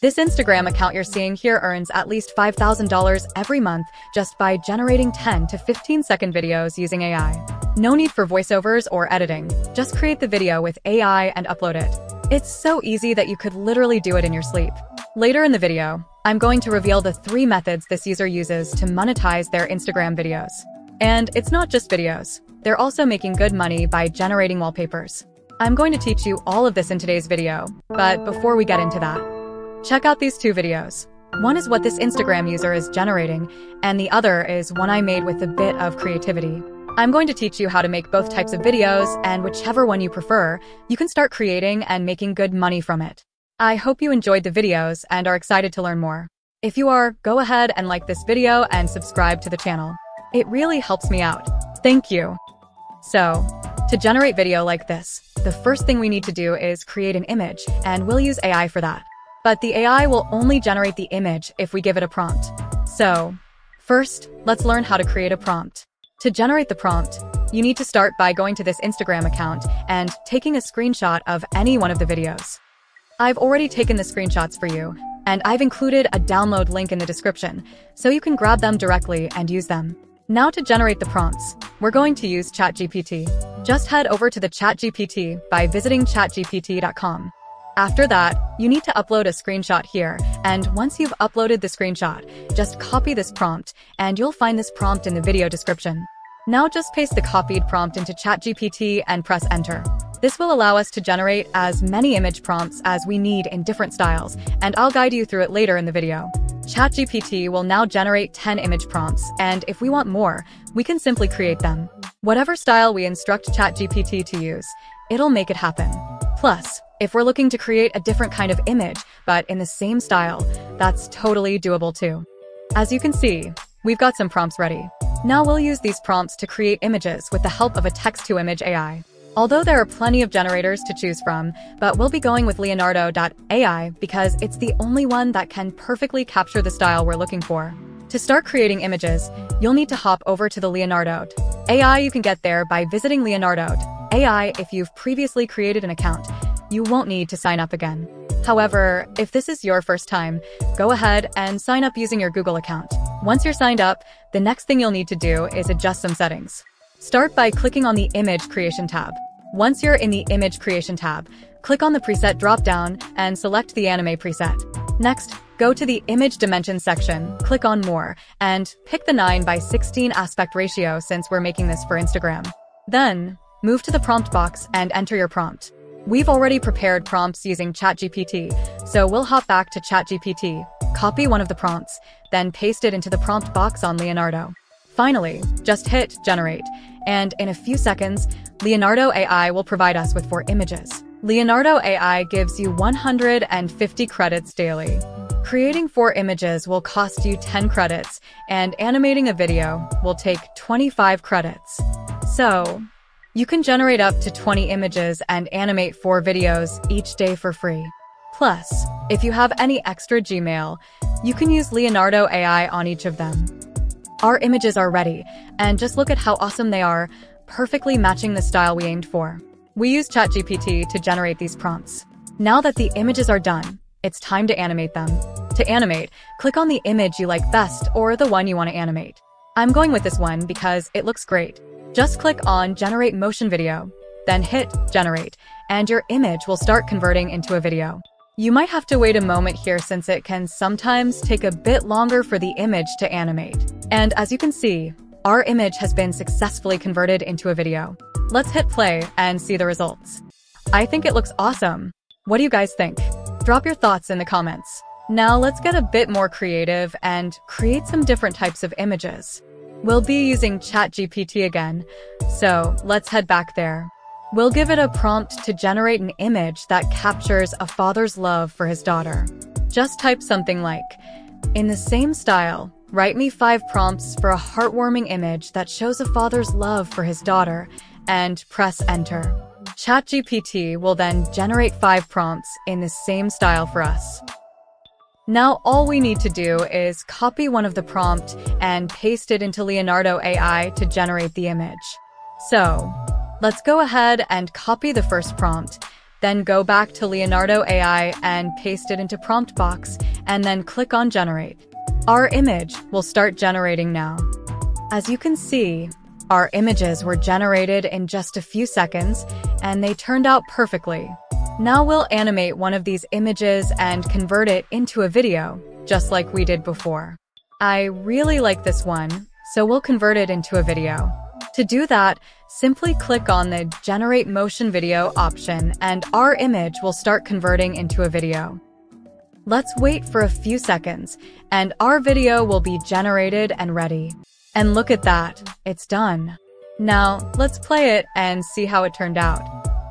This Instagram account you're seeing here earns at least $5,000 every month just by generating 10 to 15-second videos using AI. No need for voiceovers or editing. Just create the video with AI and upload it. It's so easy that you could literally do it in your sleep. Later in the video, I'm going to reveal the 3 methods this user uses to monetize their Instagram videos. And it's not just videos. They're also making good money by generating wallpapers. I'm going to teach you all of this in today's video, but before we get into that, check out these 2 videos. One is what this Instagram user is generating, and the other is one I made with a bit of creativity. I'm going to teach you how to make both types of videos, and whichever one you prefer, you can start creating and making good money from it. I hope you enjoyed the videos and are excited to learn more. If you are, go ahead and like this video and subscribe to the channel. It really helps me out. Thank you. So, to generate video like this, the first thing we need to do is create an image, and we'll use AI for that. But the AI will only generate the image if we give it a prompt. So, first, let's learn how to create a prompt. To generate the prompt, you need to start by going to this Instagram account and taking a screenshot of any one of the videos. I've already taken the screenshots for you, and I've included a download link in the description, so you can grab them directly and use them. Now to generate the prompts, we're going to use ChatGPT. Just head over to the ChatGPT by visiting chatgpt.com. After that, you need to upload a screenshot here, and once you've uploaded the screenshot, just copy this prompt, and you'll find this prompt in the video description. Now just paste the copied prompt into ChatGPT and press enter. This will allow us to generate as many image prompts as we need in different styles, and I'll guide you through it later in the video. ChatGPT will now generate 10 image prompts, and if we want more, we can simply create them. Whatever style we instruct ChatGPT to use, it'll make it happen. Plus, if we're looking to create a different kind of image, but in the same style, that's totally doable too. As you can see, we've got some prompts ready. Now we'll use these prompts to create images with the help of a text-to-image AI. Although there are plenty of generators to choose from, but we'll be going with Leonardo.ai because it's the only one that can perfectly capture the style we're looking for. To start creating images, you'll need to hop over to the Leonardo.ai. You can get there by visiting Leonardo.ai. If you've previously created an account, you won't need to sign up again. However, if this is your first time, go ahead and sign up using your Google account. Once you're signed up, the next thing you'll need to do is adjust some settings. Start by clicking on the Image Creation tab. Once you're in the Image Creation tab, click on the Preset drop-down and select the Anime preset. Next, go to the Image Dimensions section, click on More, and pick the 9:16 aspect ratio since we're making this for Instagram. Then, move to the prompt box and enter your prompt. We've already prepared prompts using ChatGPT, so we'll hop back to ChatGPT, copy one of the prompts, then paste it into the prompt box on Leonardo. Finally, just hit Generate, and in a few seconds, Leonardo AI will provide us with 4 images. Leonardo AI gives you 150 credits daily. Creating 4 images will cost you 10 credits, and animating a video will take 25 credits. So, you can generate up to 20 images and animate 4 videos each day for free. Plus, if you have any extra Gmail, you can use Leonardo AI on each of them. Our images are ready, and just look at how awesome they are, perfectly matching the style we aimed for. We use ChatGPT to generate these prompts. Now that the images are done, it's time to animate them. To animate, click on the image you like best or the one you want to animate. I'm going with this one because it looks great. Just click on Generate Motion Video, then hit Generate, and your image will start converting into a video. You might have to wait a moment here since it can sometimes take a bit longer for the image to animate. And as you can see, our image has been successfully converted into a video. Let's hit play and see the results. I think it looks awesome. What do you guys think? Drop your thoughts in the comments. Now let's get a bit more creative and create some different types of images. We'll be using ChatGPT again, so let's head back there. We'll give it a prompt to generate an image that captures a father's love for his daughter. Just type something like, in the same style, write me 5 prompts for a heartwarming image that shows a father's love for his daughter, and press enter. ChatGPT will then generate 5 prompts in the same style for us. Now all we need to do is copy one of the prompt and paste it into Leonardo AI to generate the image. So, let's go ahead and copy the first prompt, then go back to Leonardo AI and paste it into prompt box, and then click on generate. Our image will start generating now. As you can see, our images were generated in just a few seconds, and they turned out perfectly. Now we'll animate one of these images and convert it into a video, just like we did before. I really like this one, so we'll convert it into a video. To do that, simply click on the Generate Motion Video option and our image will start converting into a video. Let's wait for a few seconds, and our video will be generated and ready. And look at that, it's done. Now, let's play it and see how it turned out.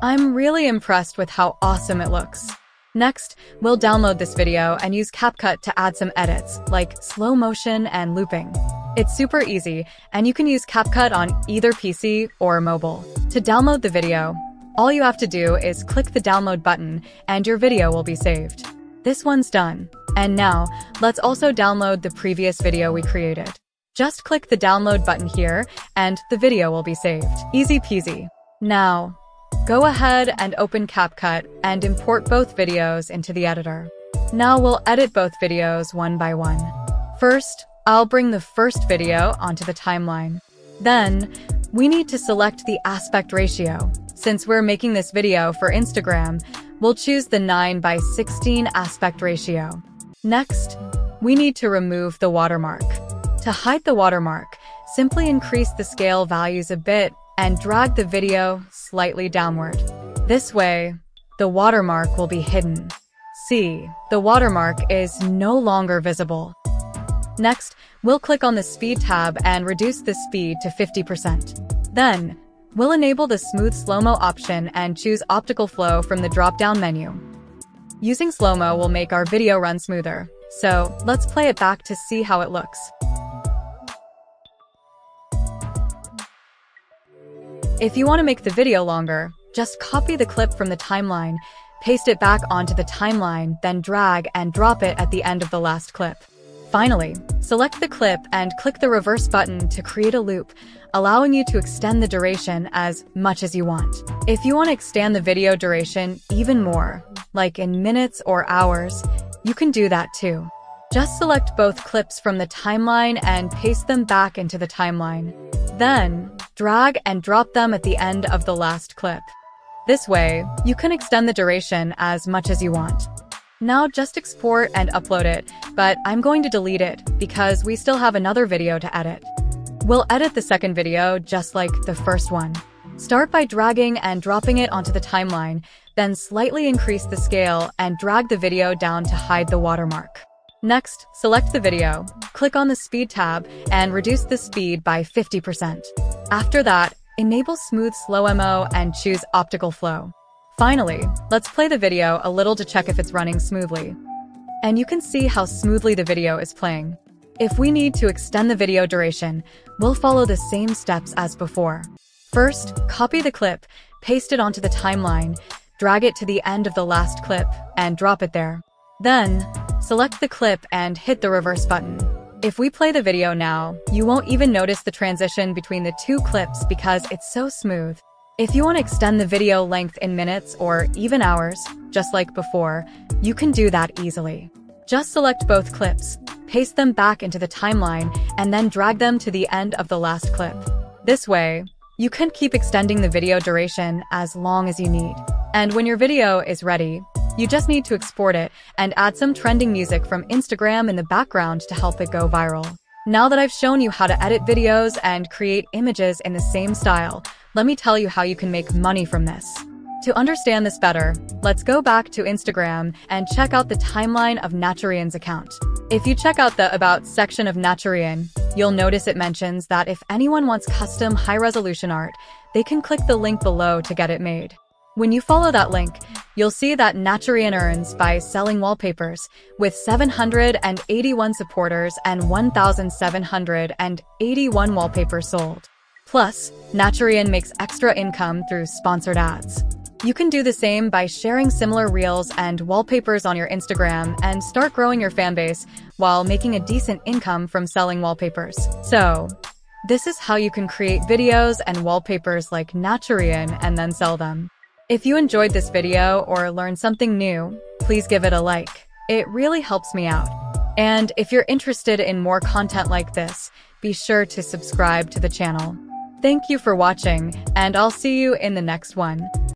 I'm really impressed with how awesome it looks. Next, we'll download this video and use CapCut to add some edits, like slow motion and looping. It's super easy, and you can use CapCut on either PC or mobile. To download the video, all you have to do is click the download button and your video will be saved. This one's done. And now, let's also download the previous video we created. Just click the download button here and the video will be saved. Easy peasy. Now, go ahead and open CapCut and import both videos into the editor. Now we'll edit both videos one by one. First, I'll bring the first video onto the timeline. Then, we need to select the aspect ratio. Since we're making this video for Instagram, we'll choose the 9:16 aspect ratio. Next, we need to remove the watermark. To hide the watermark, simply increase the scale values a bit and drag the video slightly downward. This way, the watermark will be hidden. See, the watermark is no longer visible. Next, we'll click on the Speed tab and reduce the speed to 50%. Then, we'll enable the Smooth Slow-Mo option and choose Optical Flow from the drop-down menu. Using slow-mo will make our video run smoother, so let's play it back to see how it looks. If you want to make the video longer, just copy the clip from the timeline, paste it back onto the timeline, then drag and drop it at the end of the last clip. Finally, select the clip and click the reverse button to create a loop, allowing you to extend the duration as much as you want. If you want to extend the video duration even more, like in minutes or hours, you can do that too. Just select both clips from the timeline and paste them back into the timeline. Then, drag and drop them at the end of the last clip. This way, you can extend the duration as much as you want. Now just export and upload it, but I'm going to delete it because we still have another video to edit. We'll edit the second video just like the first one. Start by dragging and dropping it onto the timeline, then slightly increase the scale and drag the video down to hide the watermark. Next, select the video, click on the Speed tab, and reduce the speed by 50%. After that, enable Smooth Slow-Mo and choose Optical Flow. Finally, let's play the video a little to check if it's running smoothly. And you can see how smoothly the video is playing. If we need to extend the video duration, we'll follow the same steps as before. First, copy the clip, paste it onto the timeline, drag it to the end of the last clip, and drop it there. Then, select the clip and hit the reverse button. If we play the video now, you won't even notice the transition between the two clips because it's so smooth. If you want to extend the video length in minutes or even hours, just like before, you can do that easily. Just select both clips, paste them back into the timeline, and then drag them to the end of the last clip. This way, you can keep extending the video duration as long as you need. And when your video is ready, you just need to export it and add some trending music from Instagram in the background to help it go viral. Now that I've shown you how to edit videos and create images in the same style, let me tell you how you can make money from this. To understand this better, let's go back to Instagram and check out the timeline of Naturian's account. If you check out the About section of Naturian, you'll notice it mentions that if anyone wants custom high-resolution art, they can click the link below to get it made. When you follow that link, you'll see that Naturian earns by selling wallpapers, with 781 supporters and 1,781 wallpapers sold. Plus, Naturian makes extra income through sponsored ads. You can do the same by sharing similar reels and wallpapers on your Instagram and start growing your fanbase while making a decent income from selling wallpapers. So, this is how you can create videos and wallpapers like Naturian and then sell them. If you enjoyed this video or learned something new, please give it a like. It really helps me out. And if you're interested in more content like this, be sure to subscribe to the channel. Thank you for watching, and I'll see you in the next one.